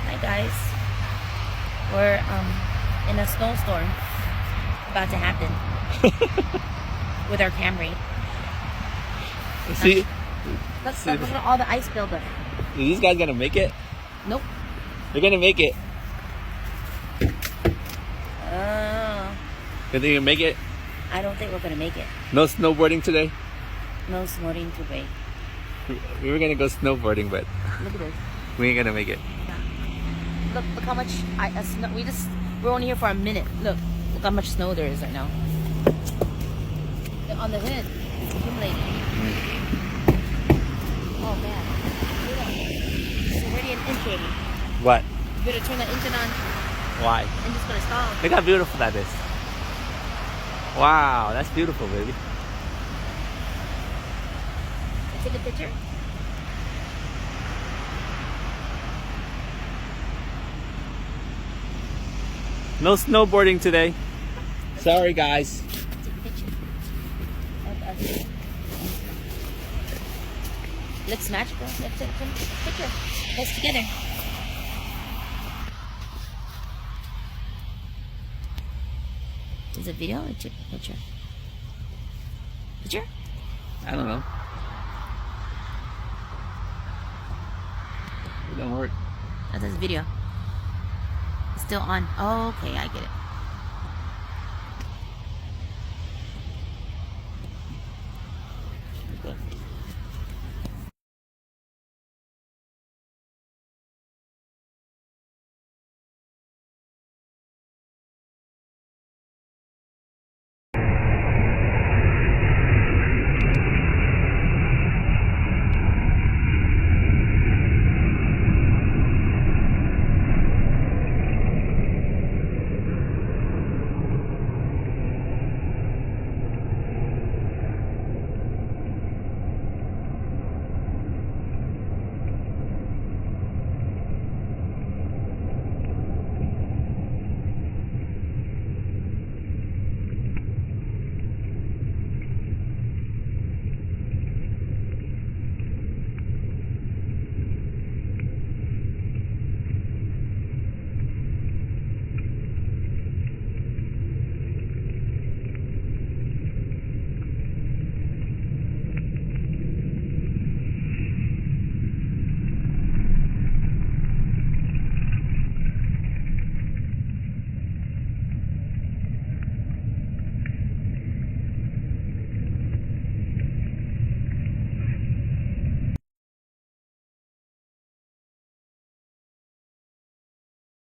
Hi guys. We're in a snowstorm about to happen with our Camry. See, Look at all the ice buildup. are these guys gonna make it? Nope. They're gonna make it. You think you can make it? I don't think we're gonna make it. No snowboarding today? No snowboarding today. We were gonna go snowboarding, but Look at this. we ain't gonna make it. Look how much snow. We're only here for a minute. Look how much snow there is right now. On the hood, it's accumulating. Oh man, it's already an engine. What? You better turn the engine on. Why? Engine's gonna stall. Look how beautiful that is. Wow, that's beautiful, baby. Take a picture. No snowboarding today. Sorry, guys. Take a picture of us. Looks magical. Let's take a picture. Let's together. Is it video or picture? Picture? I don't know. It don't work. Oh, that's video. It's still on. Oh, okay, I get it.